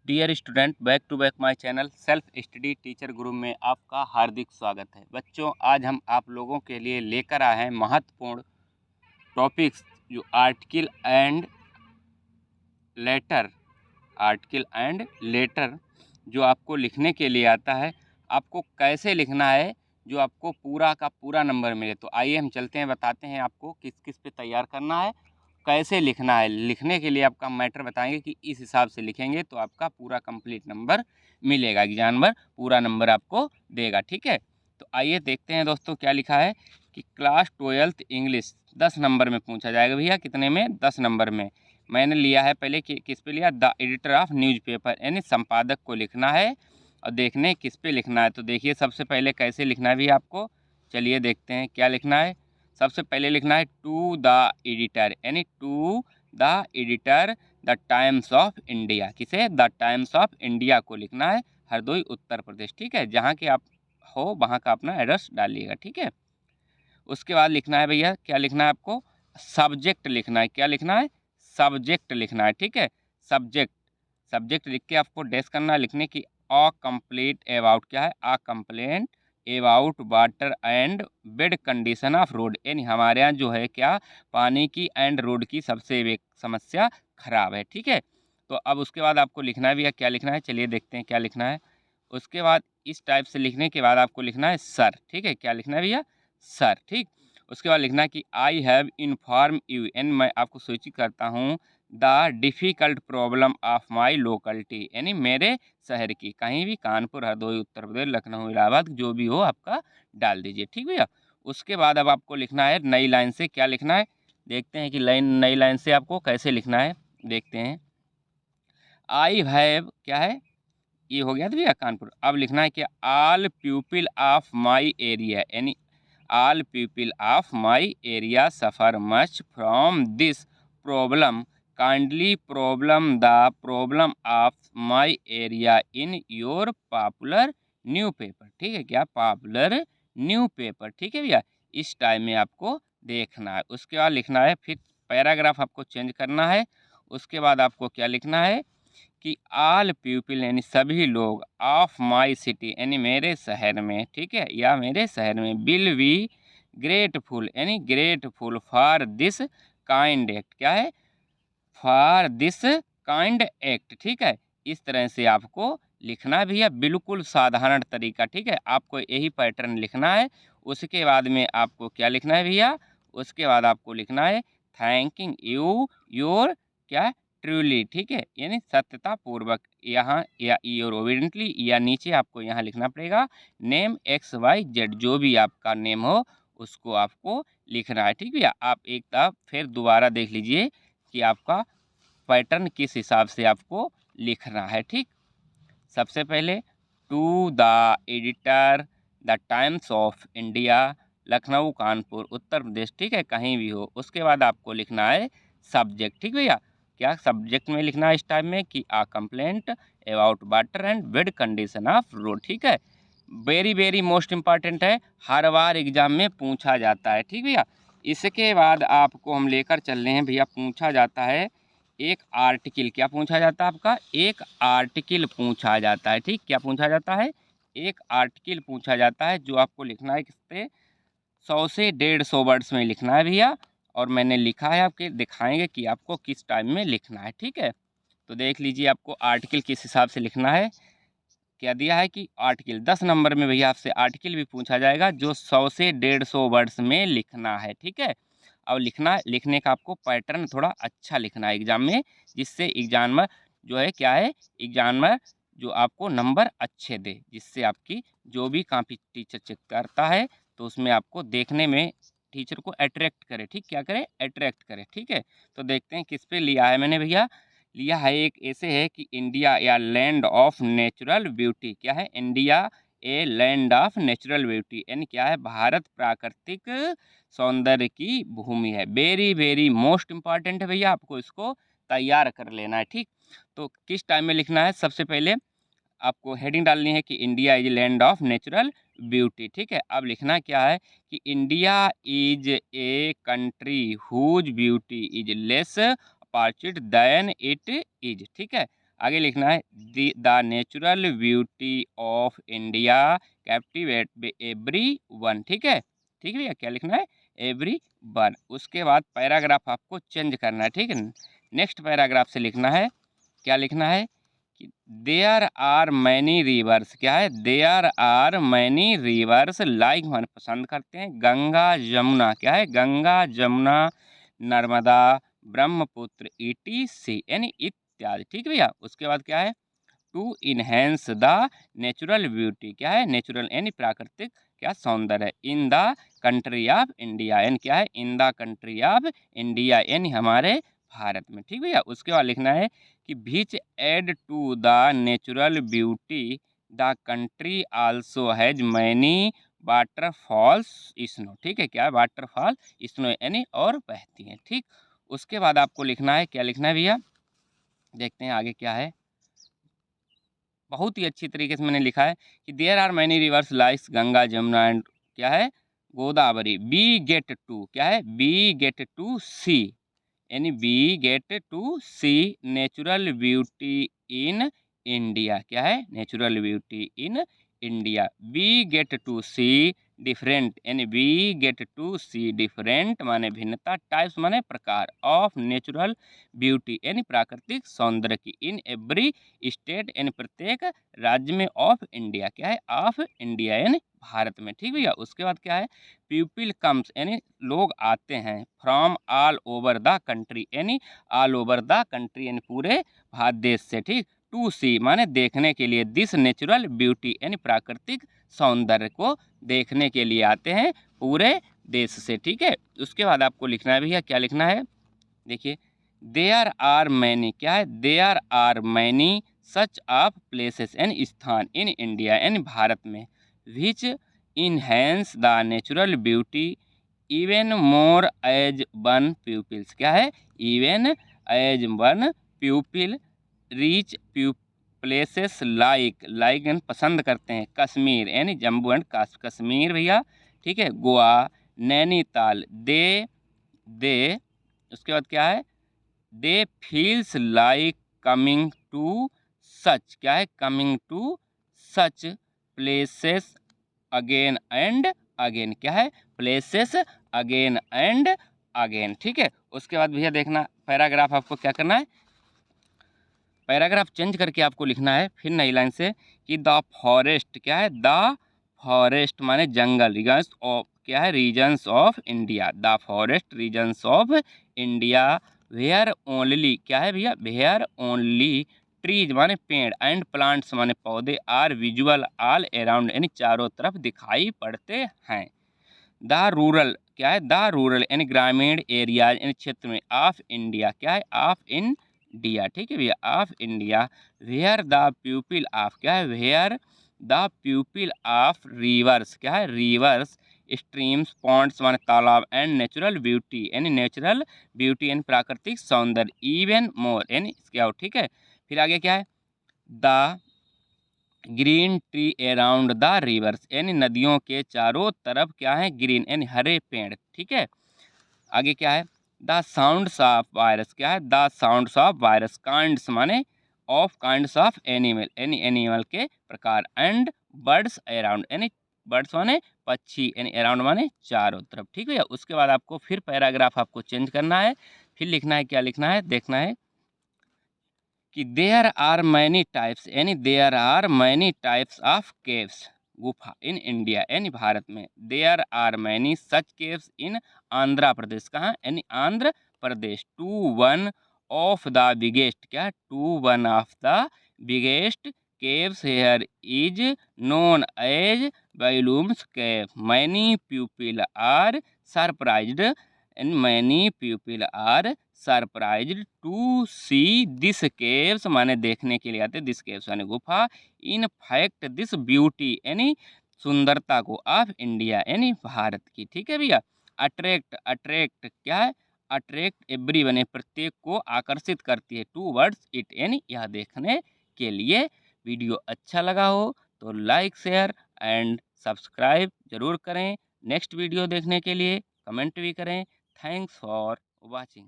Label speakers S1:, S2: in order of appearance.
S1: Dear student, back to back my channel self study teacher Guru में आपका हार्दिक स्वागत है। बच्चों, आज हम आप लोगों के लिए लेकर आए हैं महत्वपूर्ण टॉपिक्स जो आर्टिकल एंड लेटर जो आपको लिखने के लिए आता है। आपको कैसे लिखना है जो आपको पूरा का पूरा नंबर मिले। तो आइए हम चलते हैं, बताते हैं आपको किस किस पे तैयार करना है, कैसे लिखना है। लिखने के लिए आपका मैटर बताएंगे कि इस हिसाब से लिखेंगे तो आपका पूरा कंप्लीट नंबर मिलेगा, एग्जामिनर पूरा नंबर आपको देगा। ठीक है, तो आइए देखते हैं दोस्तों क्या लिखा है कि क्लास 12th इंग्लिश 10 नंबर में पूछा जाएगा। भैया कितने में? 10 नंबर में। मैंने लिया है पहले किस पे लिया? द एडिटर ऑफ न्यूज़पेपर, यानी संपादक को लिखना है। और देखने किस पे लिखना है, तो देखिए सबसे पहले कैसे लिखना है भी आपको। चलिए देखते हैं क्या लिखना है। सबसे पहले लिखना है टू द एडिटर, यानी to the editor the Times of India. किसे? द टाइम्स ऑफ इंडिया को लिखना है, हरदोई उत्तर प्रदेश। ठीक है, जहाँ के आप हो वहाँ का अपना एड्रेस डालिएगा। ठीक है, उसके बाद लिखना है भैया, क्या लिखना है आपको? सब्जेक्ट लिखना है। क्या लिखना है? सब्जेक्ट लिखना है। ठीक है, सब्जेक्ट सब्जेक्ट लिख के आपको डैश करना है, लिखने की अ कंप्लीट अबाउट। क्या है? A complaint about water and bad condition of road, यानी हमारे यहाँ जो है क्या, पानी की एंड रोड की सबसे समस्या खराब है। ठीक है, तो अब उसके बाद आपको लिखना है भैया, क्या लिखना है? चलिए देखते हैं क्या लिखना है। उसके बाद इस टाइप से लिखने के बाद आपको लिखना है सर। ठीक है, क्या लिखना है भैया? सर। ठीक, उसके बाद लिखना है कि I have inform you, and मैं आपको सूचित करता हूँ the difficult problem of my locality, यानी मेरे शहर की। कहीं भी कानपुर, हरदोई, उत्तर प्रदेश, लखनऊ, इलाहाबाद जो भी हो आपका डाल दीजिए। ठीक भैया, उसके बाद अब आपको लिखना है नई लाइन से। क्या लिखना है? देखते हैं कि नई लाइन से आपको कैसे लिखना है, देखते हैं। आई हैव, क्या है? ये हो गया था भैया कानपुर। अब लिखना है कि all people of my area, यानी all people of my area suffer much from this problem, kindly problem the problem of my area in your popular newspaper. ठीक है, क्या? Popular newspaper. ठीक है भैया, इस टाइम में आपको देखना है। उसके बाद लिखना है, फिर पैराग्राफ आपको चेंज करना है। उसके बाद आपको क्या लिखना है कि ऑल पीपल, यानी सभी लोग, ऑफ माई सिटी, यानी मेरे शहर में, ठीक है, या मेरे शहर में, विल बी ग्रेटफुल, यानी grateful for this kind act. क्या है? For this kind act. ठीक है, इस तरह से आपको लिखना भी है, बिल्कुल साधारण तरीका। ठीक है, आपको यही पैटर्न लिखना है। उसके बाद में आपको क्या लिखना है भैया? उसके बाद आपको लिखना है थैंकिंग यू योर, क्या? ट्रूली। ठीक है, यानी सत्यता पूर्वक, यहाँ या योर ओबिडेंटली, या नीचे आपको यहाँ लिखना पड़ेगा नेम XYZ, जो भी आपका नेम हो उसको आपको लिखना है। ठीक भैया, आप एक दफ़ा फिर दोबारा देख लीजिए कि आपका पैटर्न किस हिसाब से आपको लिखना है। ठीक, सबसे पहले to the editor the Times of India, Lucknow, Kanpur, Uttar Pradesh. ठीक है, कहीं भी हो। उसके बाद आपको लिखना है सब्जेक्ट। ठीक भैया, क्या सब्जेक्ट में लिखना है इस टाइम में कि a complaint about water and bad condition of road. ठीक है, वेरी वेरी मोस्ट इम्पॉर्टेंट है, हर बार एग्जाम में पूछा जाता है। ठीक भैया, इसके बाद आपको हम लेकर चल रहे हैं भैया, पूछा जाता है एक आर्टिकल। क्या पूछा जाता है आपका? एक आर्टिकल पूछा जाता है। ठीक, क्या पूछा जाता है? एक आर्टिकल पूछा जाता है, जो आपको लिखना है किस पे? 100 से 150 वर्ड्स में लिखना है भैया। और मैंने लिखा है, आपके दिखाएंगे कि आपको किस टाइम में लिखना है। ठीक है, तो देख लीजिए आपको आर्टिकल किस हिसाब से लिखना है। क्या दिया है कि आर्टिकल 10 नंबर में भैया आपसे आर्टिकल भी पूछा जाएगा, जो 100 से 150 वर्ड्स में लिखना है। ठीक है, और लिखने का आपको पैटर्न थोड़ा अच्छा लिखना है एग्जाम में, जिससे एग्जामिनर जो है, क्या है, एग्जामिनर जो आपको नंबर अच्छे दे, जिससे आपकी जो भी कॉपी टीचर चेक करता है तो उसमें आपको देखने में टीचर को अट्रैक्ट करे। ठीक, क्या करे? अट्रैक्ट करे। ठीक है, तो देखते हैं किस पे लिया है मैंने भैया। लिया है एक ऐसे है कि इंडिया या लैंड ऑफ नेचुरल ब्यूटी। क्या है? India a land of natural beauty, यानी क्या है? भारत प्राकृतिक सौंदर्य की भूमि है। वेरी वेरी मोस्ट इम्पॉर्टेंट है भैया, आपको इसको तैयार कर लेना है। ठीक, तो किस टाइम में लिखना है? सबसे पहले आपको हेडिंग डालनी है कि India is land of natural beauty. ठीक है, अब लिखना क्या है कि India is a country whose beauty is less opportunity than it is. ठीक है, आगे लिखना है the natural beauty of India captivate everyone. ठीक है, ठीक है भैया, क्या लिखना है, एवरी वन। उसके बाद पैराग्राफ आपको चेंज करना है, ठीक है। नेक्स्ट पैराग्राफ से लिखना है, क्या लिखना है कि देयर आर मैनी रिवर्स, क्या है, there are many rivers like, मन पसंद करते हैं, गंगा यमुना, क्या है, गंगा जमुना नर्मदा ब्रह्मपुत्र ETC यानी इत्यादि। ठीक है भैया, उसके बाद क्या है, to enhance the natural beauty, क्या है, नेचुरल यानी प्राकृतिक क्या सौंदर्य, in the country of India यानी क्या है, in the country of India यानी हमारे भारत में। ठीक भैया, उसके बाद लिखना है कि which add to the natural beauty the country also has many waterfalls snow. ठीक है, क्या है, वाटरफॉल स्नो यानी और बहती हैं। ठीक, उसके बाद आपको लिखना है, क्या लिखना है भैया, देखते हैं आगे क्या है। बहुत ही अच्छी तरीके से मैंने लिखा है कि there are many rivers likes Ganga Jamuna and क्या है गोदावरी, बी गेट टू, क्या है, बी गेट टू सी यानी be get to see natural beauty in India, क्या है, natural beauty in India, be get to see different यानी be get to see different माने भिन्नता, टाइप्स माने प्रकार, ऑफ नेचुरल ब्यूटी यानी प्राकृतिक सौंदर्य की, इन एवरी स्टेट यानी प्रत्येक राज्य में, ऑफ इंडिया, क्या है, ऑफ इंडिया यानी भारत में। ठीक भैया, उसके बाद क्या है, पीपल कम्स यानी लोग आते हैं, from all over the country यानी ऑल ओवर द कंट्री यानी पूरे भारत देश से। ठीक, टू सी माने देखने के लिए, दिस नेचुरल ब्यूटी यानी प्राकृतिक सौंदर्य को देखने के लिए आते हैं पूरे देश से। ठीक है, उसके बाद आपको लिखना है भैया, क्या लिखना है, देखिए, देयर आर मैनी, क्या है, there are many such of places यानी स्थान इन इंडिया यानी भारत में, which enhance the natural beauty even more as one pupils, क्या है, even as one pupil reach places like, like यानी पसंद करते हैं, कश्मीर यानी जम्मू एंड कश्मीर भैया, ठीक है, गोवा, नैनीताल, दे उसके बाद क्या है, they feels like coming to such, क्या है, coming to such places again and again, क्या है, प्लेसेस अगेन एंड अगेन। ठीक है, उसके बाद भैया देखना पैराग्राफ आपको क्या करना है, पैराग्राफ चेंज करके आपको लिखना है फिर नई लाइन से कि द फॉरेस्ट, क्या है, द फॉरेस्ट माने जंगल, रीजन्स ऑफ, क्या है, regions of India, the forest regions of India where only, क्या है भैया, वेयर ओनली ट्रीज माने पेड़ एंड प्लांट्स माने पौधे आर विजुअल ऑल अराउंड यानी चारों तरफ दिखाई पड़ते हैं, द रूरल, क्या है, द रूरल यानी ग्रामीण एरियाज यानी क्षेत्र में, ऑफ इंडिया, क्या है, ऑफ इंडिया। ठीक है भैया, of India, where the pupil of, क्या है, where the pupil of rivers, क्या है, रिवर्स स्ट्रीम्स पॉन्ड्स माने तालाब एंड नेचुरल ब्यूटी यानी नेचुरल ब्यूटी यानी प्राकृतिक सौंदर्य, इवन मोर यानी इसके आउट। ठीक है, फिर आगे क्या है, the green tree around the reverse यानी नदियों के चारों तरफ क्या है, ग्रीन यानी हरे पेड़। ठीक है, आगे क्या है, द साउंड्स ऑफ वायरस, क्या है, the sounds of virus, kinds माने ऑफ काइंड्स ऑफ एनिमल यानी एनिमल के प्रकार, एंड बर्ड्स अराउंड यानी बर्ड्स माने पक्षी यानी अराउंड माने चारों तरफ। ठीक है, उसके बाद आपको फिर पैराग्राफ आपको चेंज करना है, फिर लिखना है, क्या लिखना है, देखना है कि देयर आर मैनी टाइप्स यानी there are many types of caves, गुफा इन इंडिया यानी भारत में, there are many such caves in Andhra Pradesh, कहाँ यानी Andhra Pradesh, to one of the biggest, क्या, to one of the biggest caves here is known as Belums cave, many people are surprised and many people are surprised to see this caves माने देखने के लिए आते, this caves माने गुफा, in fact this beauty यानी सुंदरता को, ऑफ इंडिया यानी भारत की। ठीक है भैया, अट्रैक्ट, अट्रैक्ट क्या है, अट्रैक्ट एवरी बने प्रत्येक को आकर्षित करती है, टू वर्ड्स इट यानी यह देखने के लिए। वीडियो अच्छा लगा हो तो लाइक शेयर एंड सब्सक्राइब जरूर करें, नेक्स्ट वीडियो देखने के लिए कमेंट भी करें। Thanks for watching.